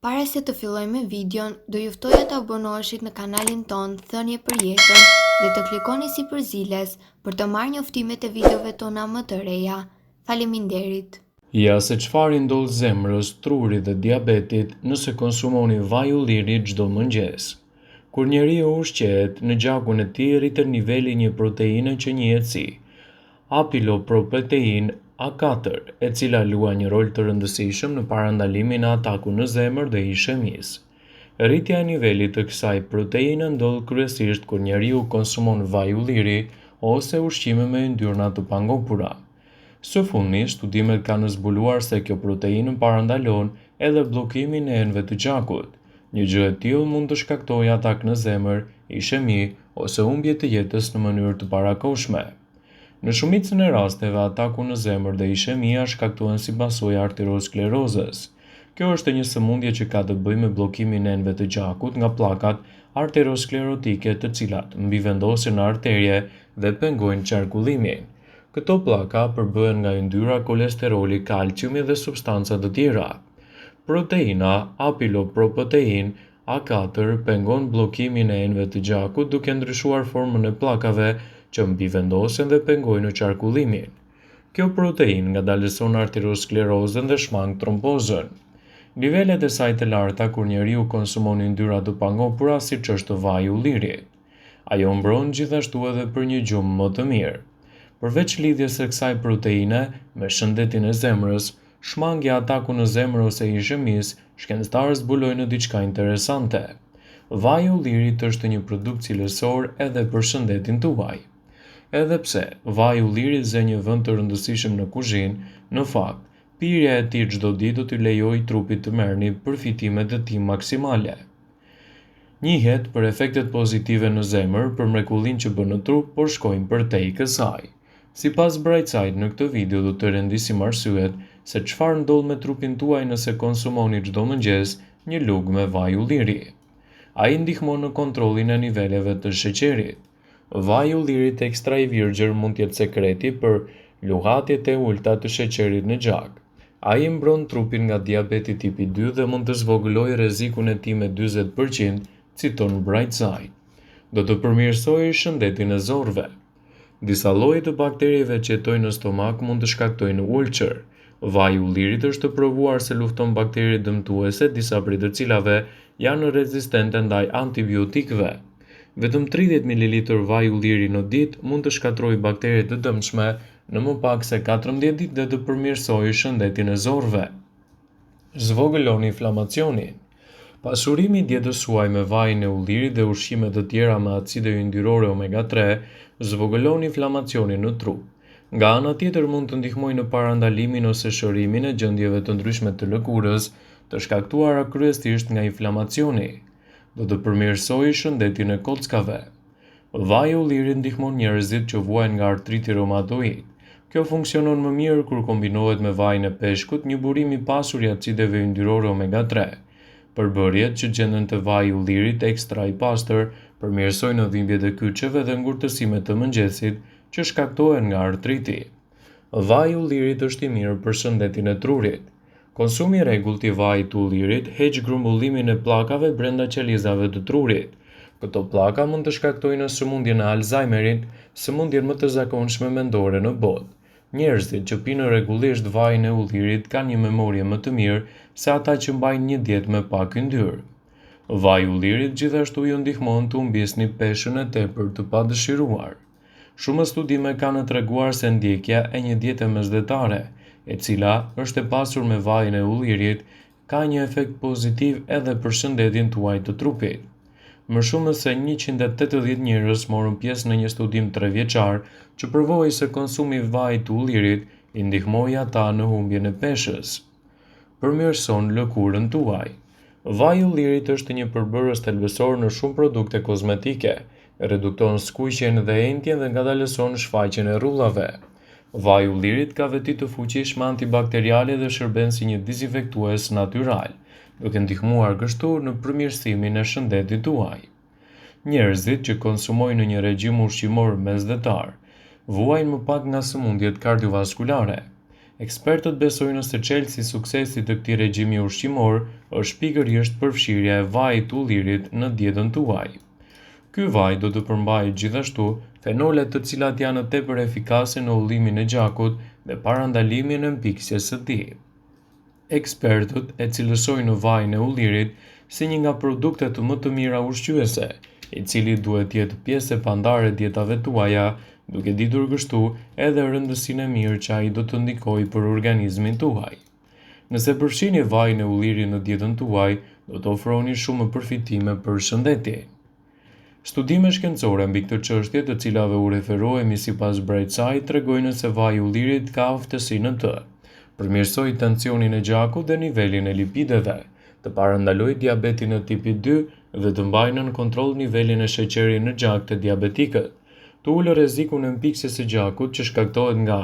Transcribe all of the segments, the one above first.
Para se të fillojmë me videon, do ju ftoja të abonoheshit në kanalin ton Thënie për Jetën dhe të klikoni si përziles për të marrë njoftimet e videove tona më të reja. Faleminderit. Ja se çfarë i ndodh zemrës, trurit dhe diabetit nëse konsumoni vaj ulliri çdo mëngjes. Kur njeriu ushqehet, në gjakun e tij rritet niveli i një proteine që njihet si apiloprotein A4, e cila luan një rol të rëndësishëm në parandalimin e atakut në zemër dhe ishemisë. Rritja e nivelit të kësaj proteine ndodh kryesisht kur njeriu konsumon vaj ulliri ose ushqime me yndyrna të pangopura. Së fundmi, studimet kanë zbuluar se kjo proteinë parandalon edhe bllokimin e enëve të gjakut. Një gjë e tillë mund të shkaktojë atak në zemër, ishemi ose humbje të jetës në mënyrë të parakohshme. Në shumicën e rasteve, ataku në zemër dhe ishemia shkaktohen si pasojë arteriosklerozës. Kjo është një sëmundje që ka të bëjë me bllokimin e enëve të gjakut nga pllakat arteriosklerotike, të cilat mbivendosen në arterje dhe pengojnë qarkullimin. Këto pllaka përbëhen nga yndyra, kolesteroli, kalciumi dhe substanca të tjera. Proteina apiloprotein A4 pengon bllokimin e enëve të gjakut duke ndryshuar formën e pllakave që mbivendosen dhe pengojnë qarkullimin. Kjo protein ngadalëson arteriosklerozën dhe shmang trombozën. Nivelet e saj të larta kur njeriu konsumon yndyra të pangopura siç është vaji i ullirit. Ajo mbron gjithashtu edhe për një gjumë më të mirë. Përveç lidhjes së kësaj proteine me shëndetin e zemrës, shmangi ataku në zemër ose ishemisë, shkencëtarët zbulojnë diçka interesante. Vaji i ullirit është një produkt cilësor edhe për shëndetin tuaj. Edhe pse vaji i ullirit zë një vend të rëndësishëm në kuzhinë, në fakt, pirja e tij çdo ditë do t'i lejojë trupit të merrni përfitimet e tij maksimale. Njihet për efektet pozitive në zemër, për mrekullinë që bën në trup, por shkojmë përtej kësaj. Sipas Brightside, në këtë video do të rendisim arsyet se çfarë ndodh me trupin tuaj nëse konsumoni çdo mëngjes një lugë me vaj ulliri. Ai ndihmon në kontrollin e niveleve të sheqerit. Vaji i ullirit ekstra i virgjër mund të jetë sekreti për luhatjet e ulta të sheqerit në gjak. Ai mbron trupin nga diabeti tipi 2 dhe mund të zvogëlojë rrezikun e tij me 40%, citon Brightside. Do të përmirësojë shëndetin e zorrve. Disa lloje të bakterieve që jetojnë në stomak mund të shkaktojnë ulcer. Vaji i ullirit është provuar se lufton bakteri dëmtuese, disa prej të cilave janë rezistente ndaj antibiotikëve. Vetëm 30 ml vaj ulliri në ditë mund të shkatërrojë bakteri të dëmshme në më pak se 14 ditë dhe të përmirësojë shëndetin e zorrve. Zvogëloni inflamacionin. Pasurimi i dietës suaj me vajin e ullirit dhe ushqime të tjera me acide yndyrore omega 3 zvogëlon inflamacionin në trup. Nga ana tjetër mund të ndihmojë në parandalimin ose shërimin e gjendjeve të ndryshme të lëkurës, të shkaktuara kryesisht nga inflamacioni. Do të përmirësojë shëndetin e kockave. Vaji i ullirit ndihmon njerëzit që vuajnë nga artriti reumatoid. Kjo funksionon më mirë kur kombinohet me vajin e peshkut, një burim i pasur i acideve yndyrore omega 3. Përbërjet që gjenden te vaji i ullirit ekstra i pastër përmirësojnë dhimbjet e kyçeve dhe ngurtësimet të mëngjesit që shkaktohen nga artriti. Vaji i ullirit është i mirë për shëndetin e trurit. Konsumi i rregullt i vajit të ullirit heq grumbullimin e pllakave brenda qelizave të trurit. Këto pllaka mund të shkaktojnë sëmundjen e Alzheimerit, sëmundjen më të zakonshme mendore në botë. Njerëzit që pinë rregullisht vajin e ullirit kanë një memorie më të mirë se ata që mbajnë një dietë me pak yndyrë. Vaji i ullirit gjithashtu ju ndihmon të humbisni peshën e tepër të padëshiruar. Shumë studime kanë treguar se ndjekja e një diete mesdhetare, e cila është e pasur me vajin e ullirit, ka një efekt pozitiv edhe për shëndetin tuaj të trupit. Më shumë se 180 njerëz morën pjesë në një studim 3 vjeçar që provoi se konsumi i vajit të ullirit i ndihmoi ata në humbjen e peshës. Përmirëson lëkurën tuaj. Vaji i ullirit është një përbërës thelbësor në shumë produkte kozmetike, redukton skuqjen dhe entjen dhe ngadalëson shfaqjen e rrullave. Vaji i ullirit ka veti të fuqishme antibakteriale dhe shërben si një dezinfektues natyral, duke ndihmuar kështu në përmirësimin e shëndetit tuaj. Njerëzit që konsumojnë një regjim ushqimor mesdhetar vuajnë më pak nga sëmundjet kardiovaskulare. Ekspertët besojnë se çelësi i suksesit të këtij regjimi ushqimor është pikërisht përfshirja e vajit të ullirit në dietën tuaj. Ky vaj do të përmbajë gjithashtu fenolet të cilat janë tepër efikase në ullimin e gjakut dhe parandalimin e mpiksjes së tij. Ekspertët e cilësojnë vajin e ullirit si një nga produktet më të mira ushqyese, i cili duhet të jetë pjesë e pandare e dietave tuaja, duke ditur kështu edhe rëndësinë e mirë që ai do të ndikojë për organizmin tuaj. Nëse përfshini vajin e ullirit në dietën tuaj, do të ofroni shumë përfitime për shëndetin. Studime shkencore mbi këtë çështje, të cilave u referohemi sipas Brightside, tregojnë se vaji i ullirit ka aftësi në të përmirësoj tensionin e gjakut dhe nivelin e lipideve, të parandaloj diabetin e tipit 2 dhe të mbajë nën kontroll nivelin e sheqerit në gjak të diabetikët, të ulë rrezikun e mpiksjes së gjakut që shkaktohet nga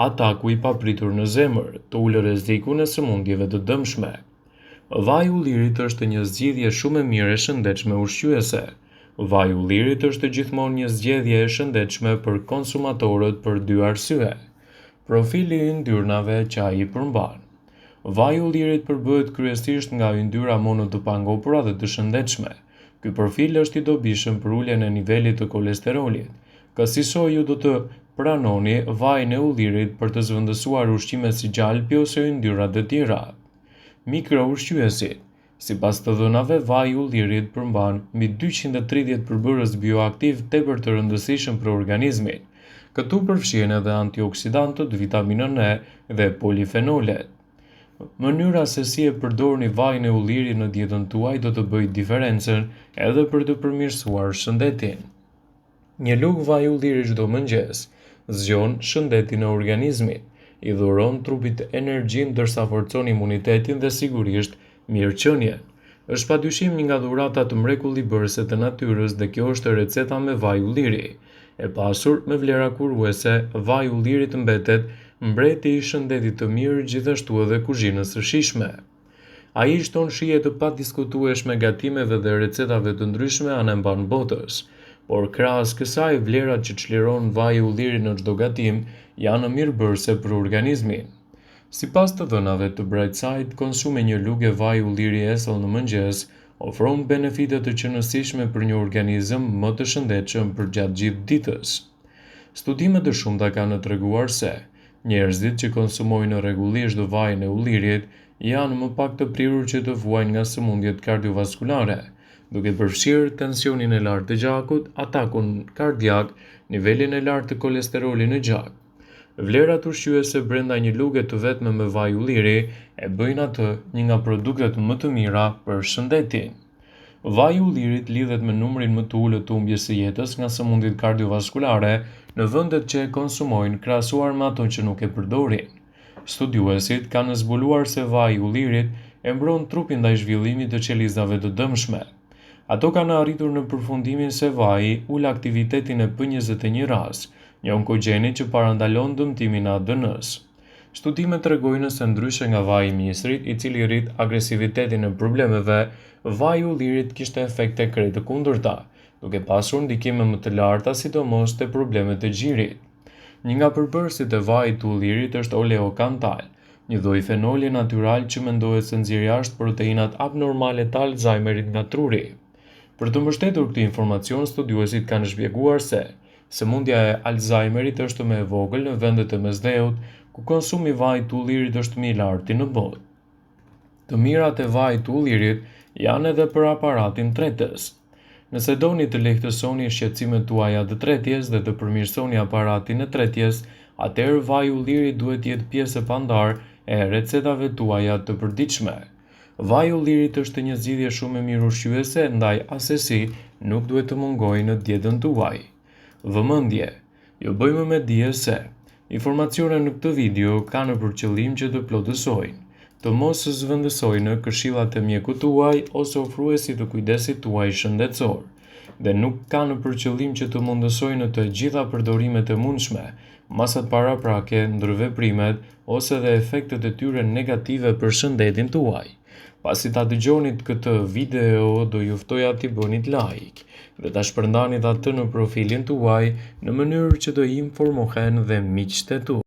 ataku i papritur në zemër, të ulë rrezikun e sëmundjeve të dëmshme. Vaji i ullirit është një zgjidhje shumë e mirë e shëndetshme ushqyese. Vaji i ullirit është gjithmonë një zgjedhje e shëndetshme për konsumatorët për dy arsye. Profili i yndyrnave që ai përmban. Vaji i ullirit përbëhet kryesisht nga yndyra mono të pangopura dhe të shëndetshme. Ky profil është i dobishëm për uljen e nivelit të kolesterolit. Kësaj ju do të pranoni vajin e ullirit për të zvendësuar ushqime si gjalpi ose yndyrat e tjera. Mikroushqyesit. Sipas të dhënave, vaji i ullirit përmban mbi 230 përbërës bioaktiv tepër të rëndësishëm për organizmin. Këtu përfshihen edhe antioksidantët, vitaminën E dhe polifenolet. Mënyra se si e përdorni vajin e ullirit në dietën tuaj do të bëjë diferencën edhe për të përmirësuar shëndetin. Një lugë vaj ulliri çdo mëngjes zgjon shëndetin e organizmit, i dhuron trupit energji ndërsa forcon imunitetin dhe sigurisht mirëqenien. Është padyshim një nga dhuratat mrekullibërëse të natyrës dhe kjo është receta me vaj ulliri. E pasur me vlera kuruese, vaji i ullirit mbetet mbreti i shëndetit të mirë, gjithashtu edhe kuzhinës së shijshme. Ai shton shije të padiskutueshme gatimeve dhe recetave të ndryshme anë mban botës, por krahas kësaj vlerat që çliron vaji i ullirit në çdo gatim janë mirëbërëse për organizmin. Sipas të dhënave të Brightside, konsumi një lugë vaji ulliri esëll në mëngjes ofron benefite të qëndrueshme për një organizëm më të shëndetshëm për gjatë gjithë ditës. Studime të shumta kanë treguar se njerëzit që konsumojnë rregullisht vajin e ullirit janë më pak të prirur që të vuajnë nga sëmundjet kardiovaskulare, duke përfshirë tensionin e lartë të gjakut, atakun kardiak, nivelin e lartë të kolesterolit në gjak. Vlerat ushqyese brenda një luge të vetme me vaj ulliri e bëjnë atë një nga produktet më të mira për shëndetin. Vaji i ullirit lidhet me numrin më të ulët të humbjes së jetës nga sëmundjet kardiovaskulare në vendet që e konsumojnë krahasuar me ato që nuk e përdorin. Studiuesit kanë zbuluar se vaji i ullirit e mbron trupin ndaj zhvillimit të qelizave të dëmshme. Ato kanë arritur në përfundimin se vaji ul aktivitetin e P21-ras, një onkogjeni që parandalon dëmtimin e ADN-s. Studimet tregojnë se ndryshe nga vaji i misrit, i cili rrit agresivitetin e problemeve, vaji i ullirit kishte efekte krejt të kundërta, duke pasur ndikime më të larta sidomos te problemet e gjirit. Një nga përbërësit e vajit të ullirit është oleokantal, një lloj fenoli natyral që mendohet se nxjerr jashtë proteinat abnormale të Alzheimerit nga truri. Për të mbështetur këtë informacion, studiuesit kanë shpjeguar se sëmundja e Alzheimerit është më e vogël në vendet e mesdheut, ku konsumi i vajit të ullirit është më i lartë në botë. Të mirat e vajit të ullirit janë edhe për aparatin tretës. Nëse doni të lehtësoni shqetësimet tuaja të tretjes dhe të përmirësoni aparatin e tretjes, atëherë vaji i ullirit duhet të jetë pjesë e pandarë e recetave tuaja të përditshme. Vaji i ullirit është një zgjidhje shumë e mirë ushqyese, ndaj asesi nuk duhet të mungojë në dietën tuaj. Vëmendje, jo bëjmë me dije se informacionet në këtë video kanë për qëllim që të plotësojnë, të mos zhvendësojnë këshillat e mjekut tuaj ose ofruesit të kujdesit tuaj shëndetësor, dhe nuk kanë për qëllim që të mundësojnë të gjitha përdorimet e mundshme, masat paraprake, ndërveprimet ose dhe efektet e tyre negative për shëndetin tuaj. Pasi ta dëgjonit këtë video, do ju ftoja t'i bënit like dhe ta shpërndanit atë në profilin tuaj në mënyrë që të informohen dhe miqtë tu.